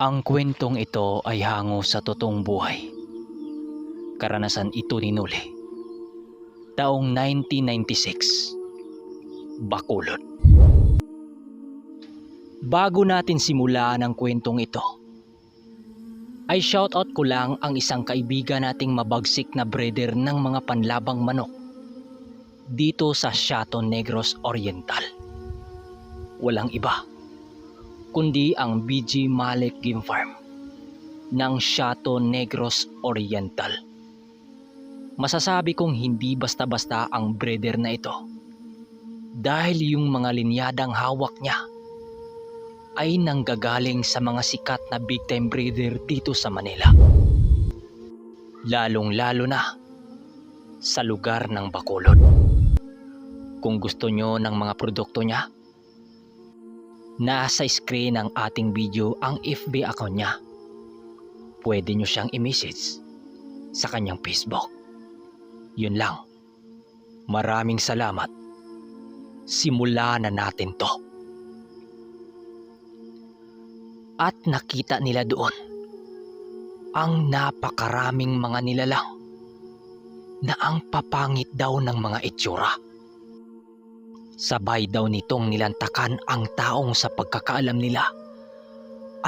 Ang kwentong ito ay hango sa totoong buhay. Karanasan ito ni Nuli. Taong 1996, Bacolod. Bago natin simulaan ang kwentong ito, ay shoutout ko lang ang isang kaibigan nating mabagsik na breeder ng mga panlabang manok dito sa Chateau Negros Oriental. Walang iba kundi ang BG Malik Game Farm ng Chateau Negros Oriental. Masasabi kong hindi basta-basta ang breeder na ito dahil yung mga linyadang hawak niya ay nanggagaling sa mga sikat na big time breeder dito sa Manila. Lalong-lalo na sa lugar ng Bacolod. Kung gusto nyo ng mga produkto niya, nasa screen ng ating video ang FB account niya. Pwede nyo siyang i-message sa kanyang Facebook. Yun lang. Maraming salamat. Simulan na natin to. At nakita nila doon ang napakaraming mga nilalang na ang papangit daw ng mga itsura. Sabay daw nitong nilantakan ang taong sa pagkakaalam nila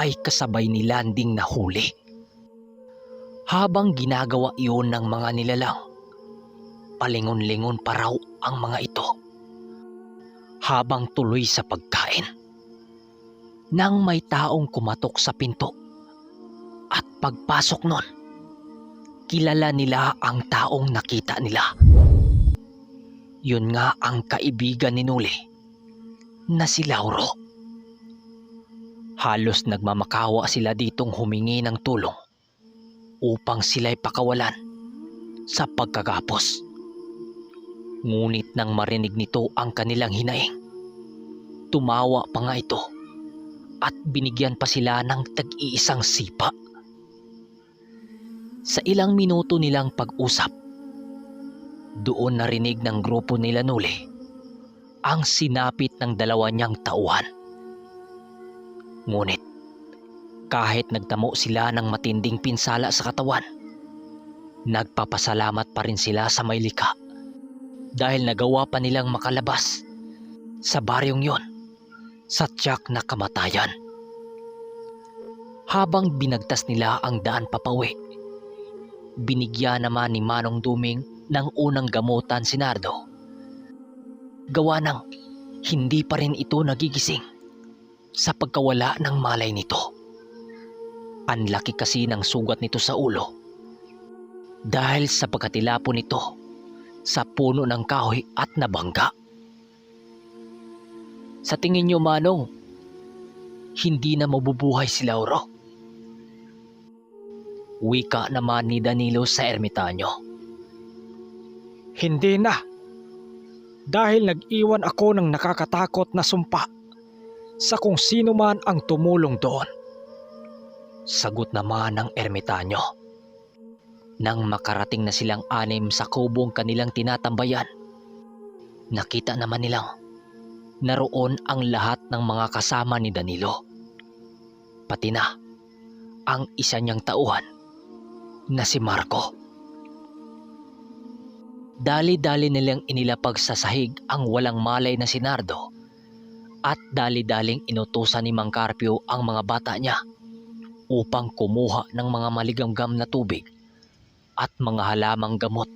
ay kasabay ni Landing na huli. Habang ginagawa iyon ng mga nilalang, palingon-lingon pa raw ang mga ito. Habang tuloy sa pagkain, nang may taong kumatok sa pinto at pagpasok nun, kilala nila ang taong nakita nila. Yun nga ang kaibigan ni Nuli na si Lauro. Halos nagmamakawa sila ditong humingi ng tulong upang sila'y pakawalan sa pagkagapos. Ngunit nang marinig nito ang kanilang hinaing, tumawa pa nga ito at binigyan pa sila ng tag-iisang sipa. Sa ilang minuto nilang pag-usap, doon narinig ng grupo nila Nuli ang sinapit ng dalawa niyang tauhan. Ngunit kahit nagtamo sila ng matinding pinsala sa katawan, nagpapasalamat pa rin sila sa may likha dahil nagawa pa nilang makalabas sa baryong yon sa tiyak na kamatayan. Habang binagtas nila ang daan papawi, binigyan naman ni Manong Duming ng unang gamutan si Nardo. Gawa ng hindi pa rin ito nagigising sa pagkawala ng malay nito. Ang laki kasi ng sugat nito sa ulo dahil sa pagkatilapon nito sa puno ng kahoy at nabangga. Sa tingin niyo, Manong, hindi na mabubuhay si Lauro? Wika naman ni Danilo sa ermitanyo. Hindi na. Dahil nag-iwan ako ng nakakatakot na sumpa sa kung sino man ang tumulong doon. Sagot naman ng ermitanyo. Nang makarating na silang anim sa kubong kanilang tinatambayan, nakita naman nilang naroon ang lahat ng mga kasama ni Danilo. Pati na ang isa niyang tauhan na si Marco. Dali-dali nilang inilapag sa sahig ang walang malay na si Nardo at dali-daling inutusan ni Mang Carpio ang mga bata niya upang kumuha ng mga maligamgam na tubig at mga halamang gamot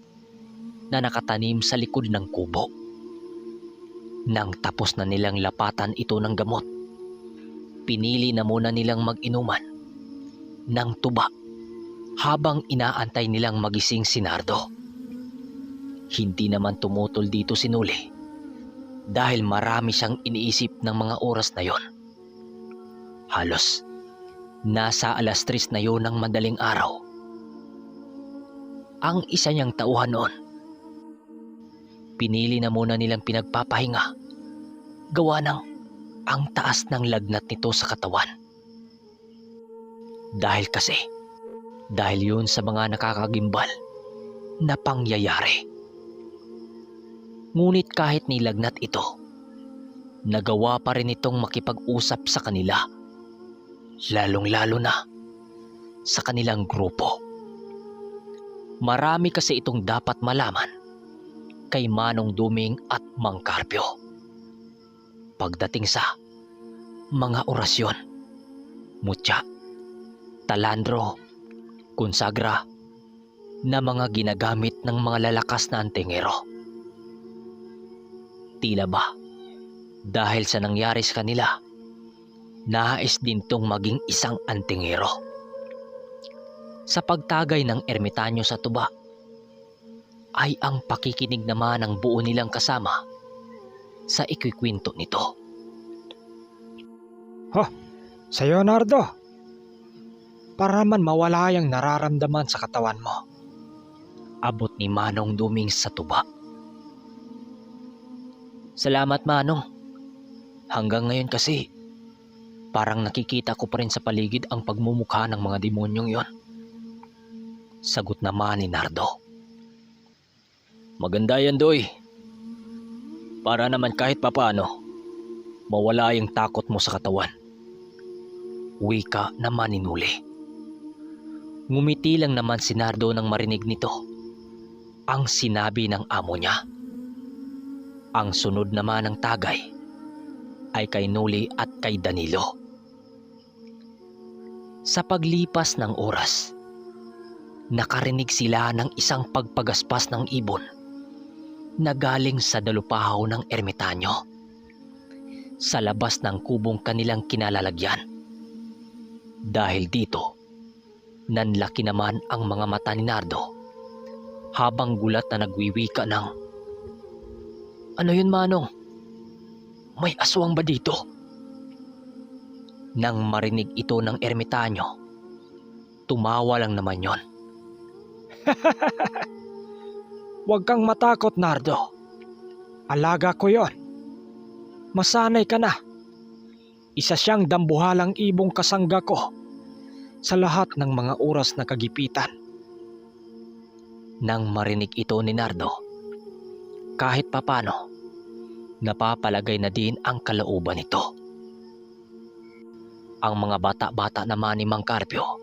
na nakatanim sa likod ng kubo. Nang tapos na nilang lapatan ito ng gamot, pinili na muna nilang mag-inuman ng tuba habang inaantay nilang magising si Nardo. Hindi naman tumutol dito si Nuli dahil marami siyang iniisip ng mga oras na yon. Halos nasa 3:00 na yon ng madaling araw. Ang isa niyang tauhan noon, pinili na muna nilang pinagpapahinga gawa ng ang taas ng lagnat nito sa katawan. Dahil yun sa mga nakakagimbal na pangyayari. Ngunit kahit nilagnat ito, nagawa pa rin itong makipag-usap sa kanila. lalong-lalo na sa kanilang grupo. Marami kasi itong dapat malaman kay Manong Duming at Mang Carpio. Pagdating sa mga orasyon, mutya, talandro, konsagra na mga ginagamit ng mga lalakas na antingero. Tila ba dahil sa nangyari sa kanila, nais din tong maging isang antingero. Sa pagtagay ng ermitanyo sa tuba, ay ang pakikinig naman ng buo nilang kasama sa ikwikwento nito. Sa'yo, Nardo. Para naman mawala yung nararamdaman sa katawan mo. Abot ni Manong Duming sa tuba. Salamat, Manong. Hanggang ngayon kasi, parang nakikita ko pa rin sa paligid ang pagmumukha ng mga demonyong yon. Sagot naman ni Nardo. Maganda yan, Doy. Para naman kahit papano, mawala yung takot mo sa katawan. Wika naman ni Nuli. Ngumiti lang naman si Nardo nang marinig nito ang sinabi ng amo niya. Ang sunod naman ng tagay ay kay Nuli at kay Danilo. Sa paglipas ng oras, nakarinig sila ng isang pagpagaspas ng ibon na galing sa dalupahaw ng ermitanyo sa labas ng kubong kanilang kinalalagyan. Dahil dito, nanlaki naman ang mga mata ni Nardo habang gulat na nagwiwika ng, "Ano yun, Manong? May aswang ba dito?" Nang marinig ito ng ermitanyo, tumawa lang naman yon. Huwag kang matakot, Nardo. Alaga ko yon. Masanay ka na. Isa siyang dambuhalang ibong kasangga ko sa lahat ng mga oras na kagipitan. Nang marinig ito ni Nardo, kahit papano, napapalagay na din ang kalooban nito. Ang mga bata-bata naman ni Mang Carpio,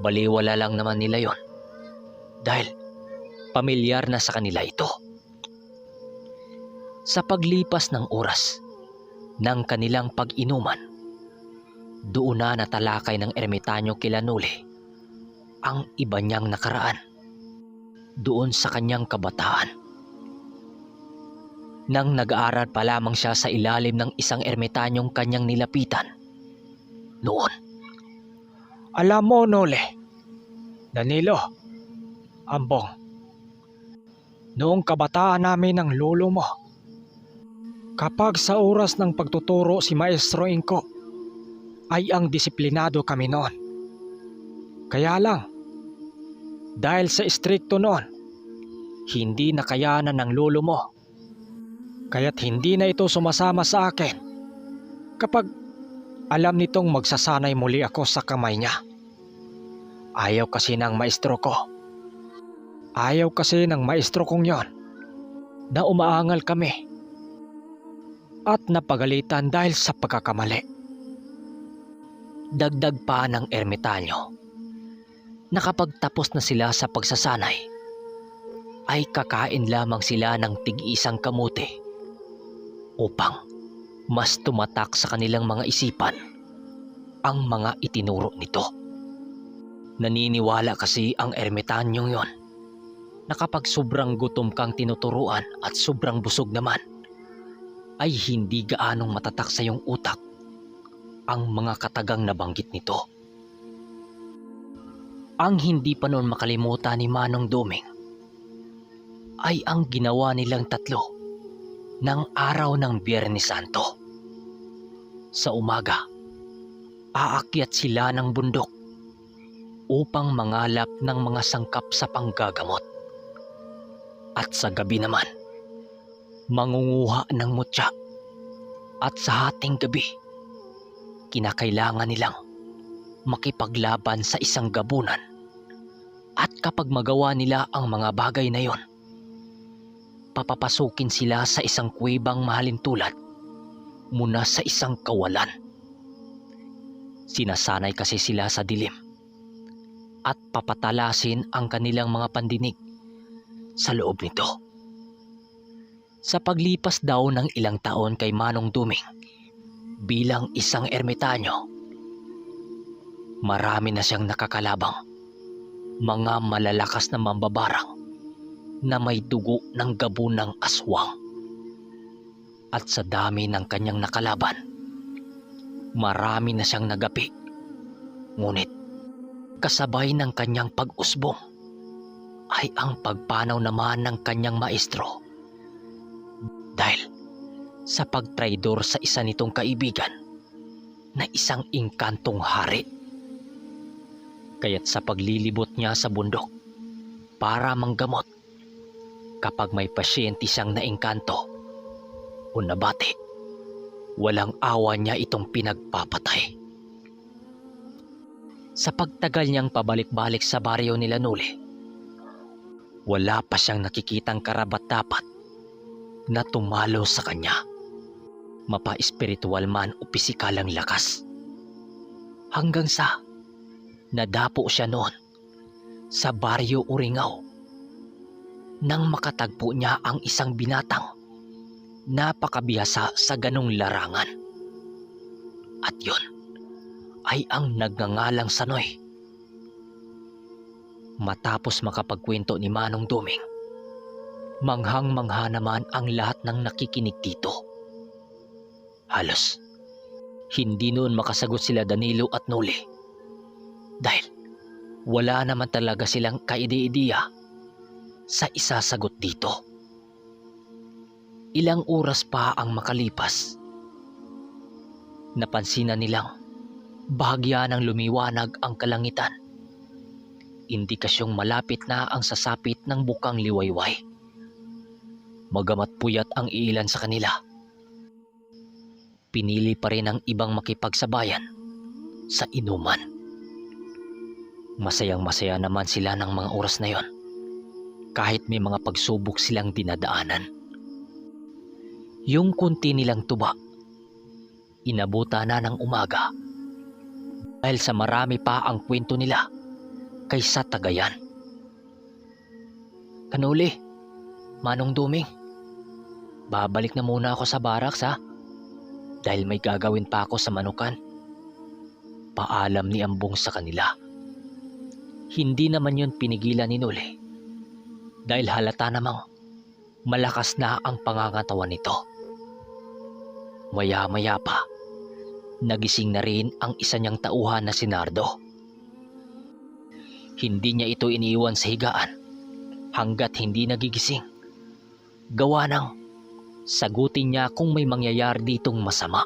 baliwala lang naman nila yon dahil pamilyar na sa kanila ito. Sa paglipas ng oras ng kanilang pag-inuman, doon na natalakay ng ermitanyo kila Nuli ang iba niyang nakaraan doon sa kanyang kabataan. Nang nag-aaral pa lamang siya sa ilalim ng isang ermitanyong kanyang nilapitan noon. Alam mo, Noli, Danilo, Ambong, noong kabataan namin ng lolo mo, kapag sa oras ng pagtuturo si Maestro Inko, ay ang disiplinado kami noon. Kaya lang, dahil sa istrikto noon, hindi nakayanan ng lolo mo. Kaya't hindi na ito sumasama sa akin kapag alam nitong magsasanay muli ako sa kamay niya. Ayaw kasi ng maestro ko. Ayaw kasi ng maestro kong yon na umaangal kami at napagalitan dahil sa pagkakamali. Dagdag pa ng ermitanyo, nakapagtapos na sila sa pagsasanay, ay kakain lamang sila ng tig-isang kamote upang mas tumatak sa kanilang mga isipan ang mga itinuro nito. Naniniwala kasi ang ermitanyong yon na kapag sobrang gutom kang tinuturuan at sobrang busog naman, ay hindi gaanong matatak sa iyong utak ang mga katagang nabanggit nito. Ang hindi pa noon makalimutan ni Manong Duming ay ang ginawa nilang tatlo ng araw ng Biyernes Santo. Sa umaga, aakyat sila ng bundok upang mangalap ng mga sangkap sa panggagamot. At sa gabi naman, mangunguha ng mutya. At sa hating gabi, kinakailangan nilang makipaglaban sa isang gabunan. At kapag magawa nila ang mga bagay na yon, papapasukin sila sa isang kuwebang mahalintulad muna sa isang kawalan. Sinasanay kasi sila sa dilim at papatalasin ang kanilang mga pandinig sa loob nito. Sa paglipas daw ng ilang taon kay Manong Duming bilang isang ermitanyo, marami na siyang nakakalabang mga malalakas na mambabarang na may dugo ng gabo ng aswang. At sa dami ng kanyang nakalaban, marami na siyang nagapi. Ngunit kasabay ng kanyang pag-usbong ay ang pagpanaw naman ng kanyang maestro dahil sa pagtraidor sa isa nitong kaibigan na isang inkantong hari. Kaya't sa paglilibot niya sa bundok para manggamot kapag may pasyente siyang naengkanto o nabati, walang awa niya itong pinagpapatay. Sa pagtagal niyang pabalik-balik sa baryo nila Noli, wala pa siyang nakikitang karapat-dapat na tumalo sa kanya, mapa-espiritual man o pisikalang lakas. Hanggang sa nadapo siya noon sa baryo Uringaw nang makatagpo niya ang isang binatang napakabihasa sa ganong larangan. At yon ay ang nagngangalang Sanoy. Matapos makapagkwento ni Manong Duming, manghang-mangha naman ang lahat ng nakikinig dito. Halos hindi noon makasagot sila Danilo at Noli dahil wala naman talaga silang kaide-ideya sa isasagot dito. Ilang oras pa ang makalipas, napansinan nilang bahagya ng lumiwanag ang kalangitan. Indikasyong malapit na ang sasapit ng bukang liwayway. Magamat puyat ang ilan sa kanila, pinili pa rin ang ibang makipagsabayan sa inuman. Masayang-masaya naman sila ng mga oras na yon kahit may mga pagsubok silang dinadaanan. Yung kunti nilang tuba, inabutan na ng umaga dahil sa marami pa ang kwento nila kaysa tagayan. Kanuli, Manong Duming, babalik na muna ako sa baraks ha, dahil may gagawin pa ako sa manukan. Paalam ni Ambong sa kanila. Hindi naman yun pinigilan ni Noli dahil halata namang malakas na ang pangangatawan nito. Maya-maya pa, nagising na rin ang isa niyang tauhan na si Nardo. Hindi niya ito iniiwan sa higaan hanggat hindi nagigising. Gawa ng sagutin niya kung may mangyayari ditong masama.